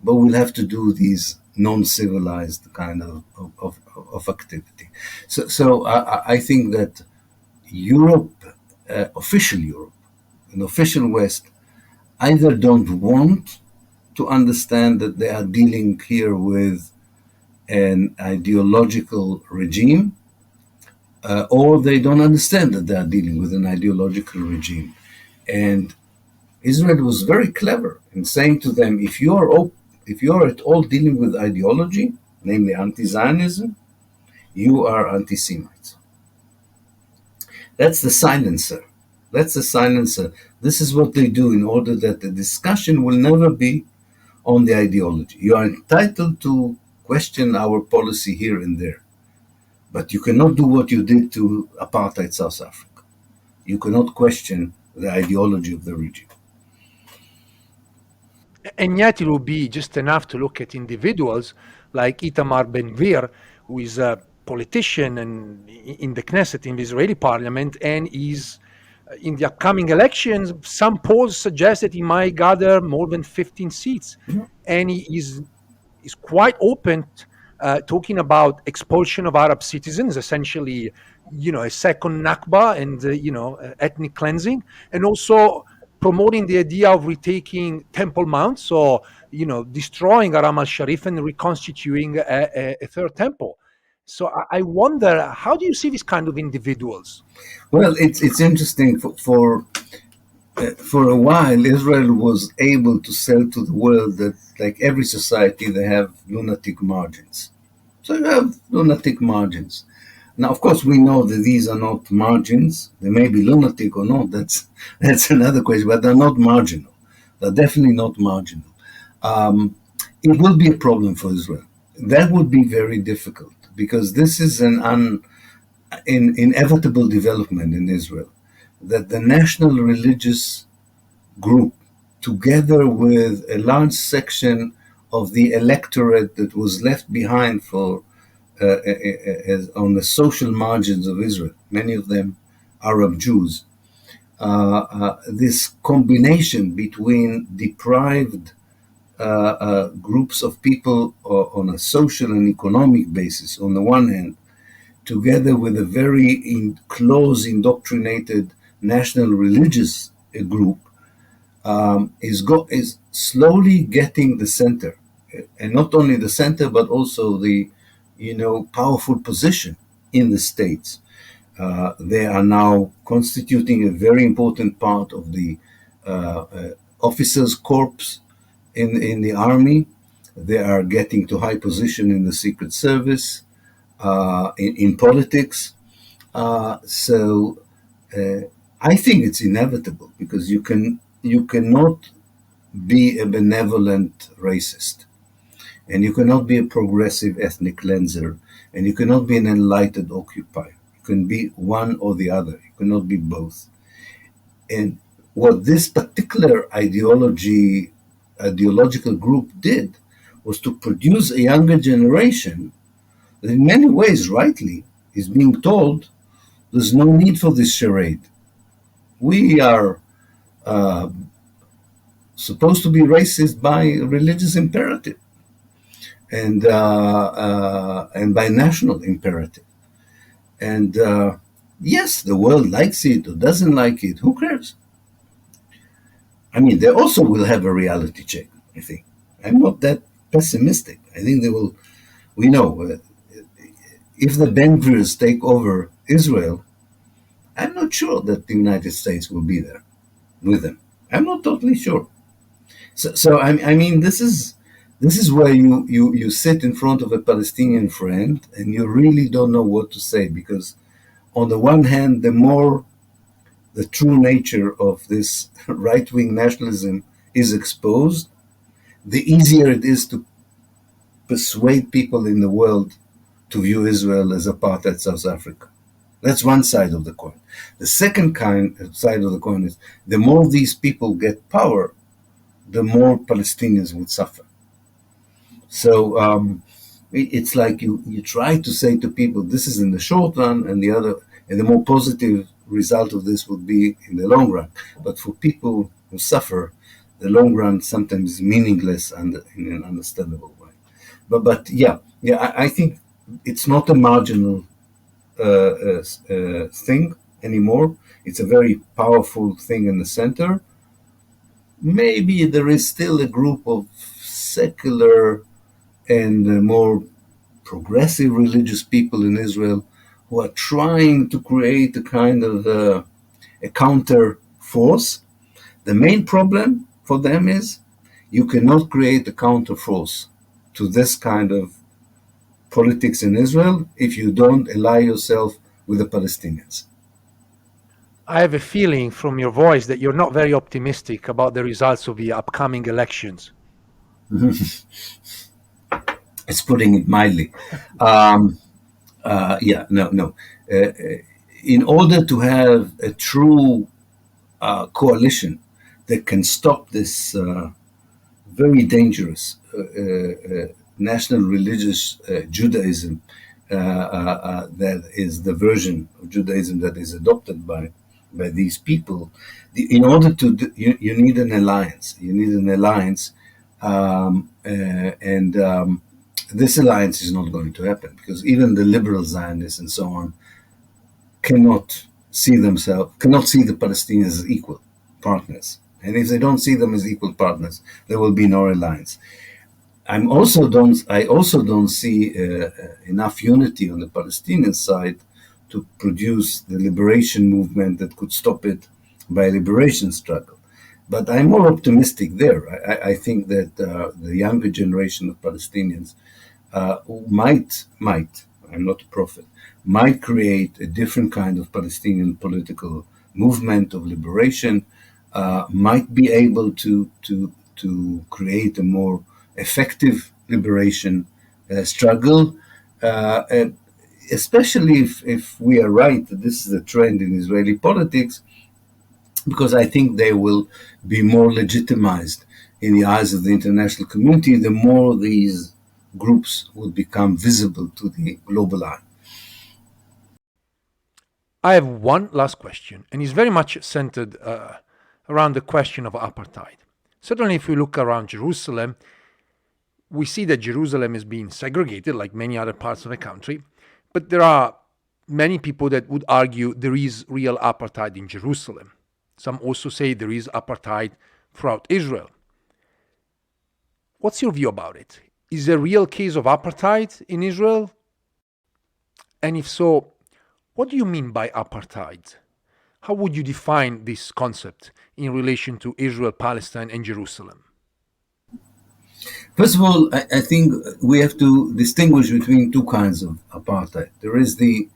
but we'll have to do these non-civilized kind of activity. So I think that Europe, official Europe, an official West, either don't want to understand that they are dealing here with an ideological regime, or they don't understand that they are dealing with an ideological regime. And Israel was very clever in saying to them, if you are at all dealing with ideology, namely anti-Zionism, you are anti-Semites. That's the silencer. That's the silencer. This is what they do in order that the discussion will never be on the ideology. You are entitled to question our policy here and there, but you cannot do what you did to apartheid South Africa. You cannot question the ideology of the regime. And yet it will be just enough to look at individuals like Itamar Ben-Gvir, who is a politician and in the Knesset, in the Israeli parliament, and is in the upcoming elections, some polls suggest that he might gather more than 15 seats. And he is quite open, talking about expulsion of Arab citizens, essentially, a second Nakba and, ethnic cleansing, and also promoting the idea of retaking Temple Mount, so, destroying Aram al-Sharif and reconstituting a third temple. So I wonder, how do you see these kind of individuals? Well, it's interesting. For a while, Israel was able to sell to the world that, like every society, they have lunatic margins. So you have lunatic margins. Now, of course, we know that these are not margins. They may be lunatic or not. That's another question. But they're not marginal. They're definitely not marginal. It will be a problem for Israel. That would be very difficult because this is an inevitable development in Israel, that the national religious group, together with a large section of the electorate that was left behind on the social margins of Israel, many of them Arab Jews, this combination between deprived groups of people on a social and economic basis on the one hand, together with a very close indoctrinated national religious group, is slowly getting the center, and not only the center but also the powerful position in the states. They are now constituting a very important part of the officers' corps in the army. They are getting to high position in the Secret Service, in politics. So I think it's inevitable because you cannot be a benevolent racist, and you cannot be a progressive ethnic cleanser, and you cannot be an enlightened occupier. You can be one or the other. You cannot be both. And what this particular ideological group did was to produce a younger generation that in many ways, rightly, is being told there's no need for this charade. We are supposed to be racist by religious imperative and by national imperative. And yes, the world likes it or doesn't like it. Who cares? I mean, they also will have a reality check, I think. I'm not that pessimistic. I think they will. We know if the Ben-Gvirs take over Israel, I'm not sure that the United States will be there with them. I'm not totally sure. So I mean, this is where you sit in front of a Palestinian friend and you really don't know what to say, because on the one hand, the true nature of this right-wing nationalism is exposed, the easier it is to persuade people in the world to view Israel as apartheid South Africa. That's one side of the coin. The second side of the coin is the more these people get power, the more Palestinians would suffer. So it's like you try to say to people, this is in the short run, and the more positive result of this would be in the long run. But for people who suffer, the long run sometimes is meaningless and in an understandable way. But yeah, I think it's not a marginal thing. anymore. It's a very powerful thing in the center. Maybe there is still a group of secular and more progressive religious people in Israel who are trying to create a kind of a counter force. The main problem for them is you cannot create a counter force to this kind of politics in Israel if you don't ally yourself with the Palestinians. I have a feeling from your voice that you're not very optimistic about the results of the upcoming elections. It's putting it mildly. No. In order to have a true coalition that can stop this very dangerous national religious Judaism that is the version of Judaism that is adopted by these people, in order to you need an alliance. You need an alliance, and this alliance is not going to happen because even the liberal Zionists and so on cannot see the Palestinians as equal partners. And if they don't see them as equal partners, there will be no alliance. I also don't see enough unity on the Palestinian side to produce the liberation movement that could stop it by a liberation struggle. But I'm more optimistic there. I think that the younger generation of Palestinians might, I'm not a prophet, might create a different kind of Palestinian political movement of liberation, might be able to create a more effective liberation struggle, especially if we are right that this is a trend in Israeli politics, because I think they will be more legitimized in the eyes of the international community the more these groups will become visible to the global eye. I have one last question, and it's very much centered around the question of apartheid. Certainly, if we look around Jerusalem, we see that Jerusalem is being segregated like many other parts of the country, but there are many people that would argue there is real apartheid in Jerusalem. Some also say there is apartheid throughout Israel. What's your view about it? Is there a real case of apartheid in Israel? And if so, what do you mean by apartheid? How would you define this concept in relation to Israel, Palestine, and Jerusalem? First of all, I think we have to distinguish between two kinds of apartheid. There is the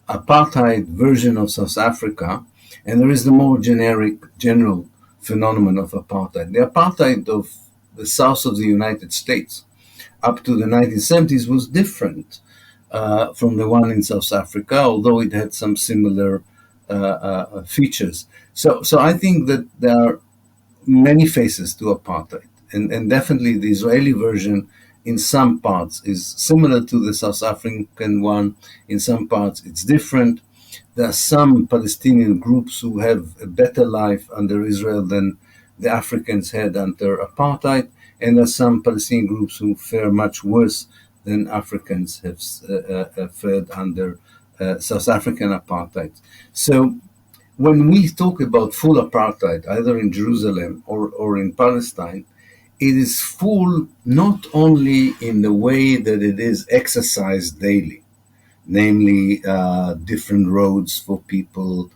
apartheid version of South Africa, and there is the more general phenomenon of apartheid. The apartheid of the south of the United States up to the 1970s was different from the one in South Africa, although it had some similar features. So I think that there are many faces to apartheid, and definitely the Israeli version in some parts is similar to the South African one. In some parts it's different. There are some Palestinian groups who have a better life under Israel than the Africans had under apartheid, and there are some Palestinian groups who fare much worse than Africans have fared under South African apartheid. So when we talk about full apartheid, either in Jerusalem or in Palestine, it is full not only in the way that it is exercised daily, namely different roads for people,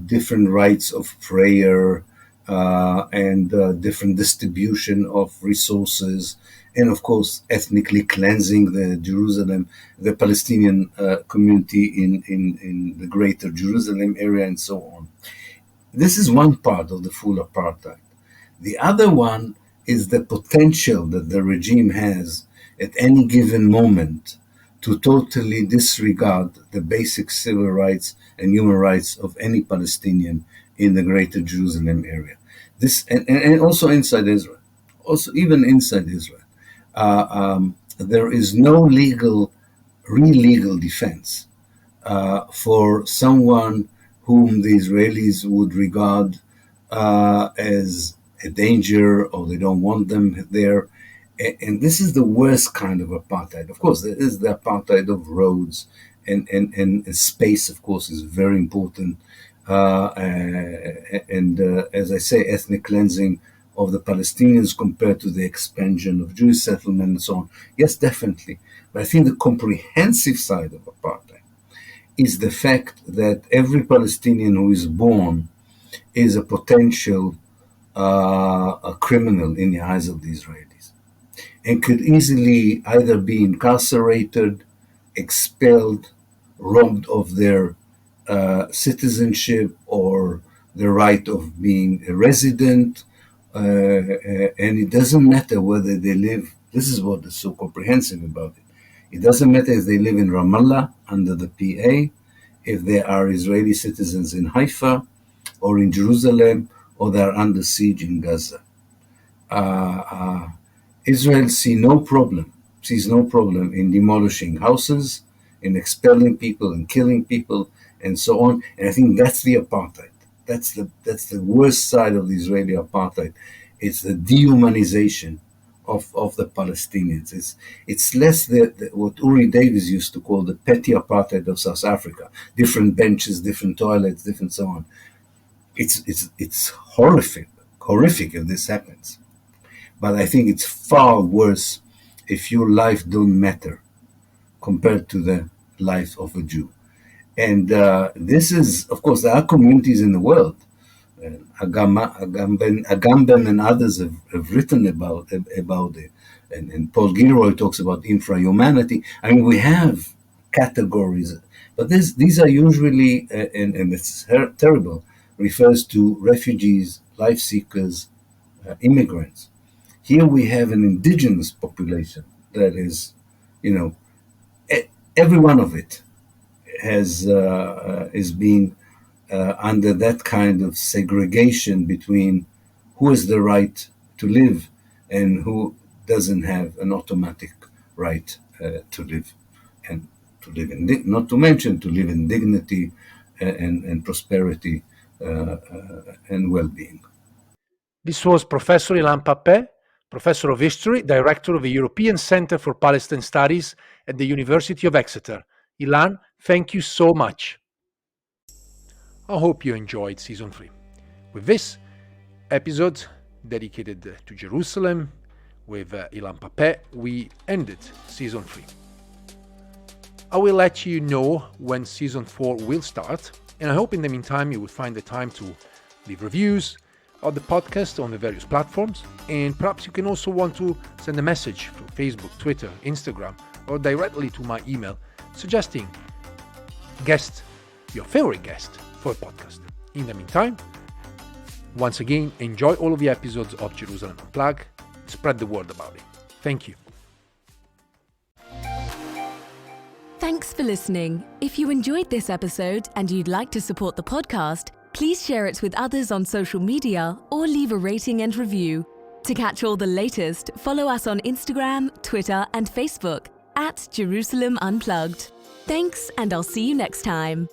different rights of prayer, and different distribution of resources, and of course ethnically cleansing the Palestinian community in the greater Jerusalem area and so on. This is one part of the full apartheid. The other one is the potential that the regime has at any given moment to totally disregard the basic civil rights and human rights of any Palestinian in the greater Jerusalem area. This and also inside Israel, also even inside Israel, there is no real legal defense for someone whom the Israelis would regard as a danger, or they don't want them there. And this is the worst kind of apartheid. Of course, there is the apartheid of roads and space, of course, is very important. As I say, ethnic cleansing of the Palestinians compared to the expansion of Jewish settlement and so on. Yes, definitely. But I think the comprehensive side of apartheid is the fact that every Palestinian who is born is a potential a criminal in the eyes of the Israelis, and could easily either be incarcerated, expelled, robbed of their citizenship or the right of being a resident, and it doesn't matter whether they live. This is what is so comprehensive about it. It doesn't matter if they live in Ramallah under the PA, if they are Israeli citizens in Haifa or in Jerusalem, or they are under siege in Gaza. Israel sees no problem in demolishing houses, in expelling people and killing people, and so on. And I think that's the apartheid. That's the worst side of the Israeli apartheid. It's the dehumanization of the Palestinians. It's less what Uri Davis used to call the petty apartheid of South Africa. Different benches, different toilets, different so on. It's horrific if this happens. But I think it's far worse if your life don't matter compared to the life of a Jew. And this is, of course, there are communities in the world. Agamben and others have written about it. And Paul Gilroy talks about infra-humanity. I mean, we have categories, but these are usually, and it's terrible, refers to refugees, life seekers, immigrants. Here we have an indigenous population that is, every one of it is being under that kind of segregation between who has the right to live and who doesn't have an automatic right to live, and to live not to mention to live in dignity and prosperity and well-being. This was Professor Ilan Pappe, Professor of History, Director of the European Center for Palestine Studies at the University of Exeter. Ilan, thank you so much. I hope you enjoyed Season 3. With this episode dedicated to Jerusalem with Ilan Pappe, we ended Season 3. I will let you know when Season 4 will start, and I hope in the meantime you will find the time to leave reviews of the podcast on the various platforms, and perhaps you can also want to send a message through Facebook, Twitter, Instagram, or directly to my email suggesting your favorite guest for a podcast. In the meantime, once again, enjoy all of the episodes of Jerusalem Unplugged. Spread the word about it. Thank you. Thanks for listening. If you enjoyed this episode and you'd like to support the podcast, please share it with others on social media or leave a rating and review. To catch all the latest, follow us on Instagram, Twitter, and Facebook @Jerusalem Unplugged. Thanks, and I'll see you next time.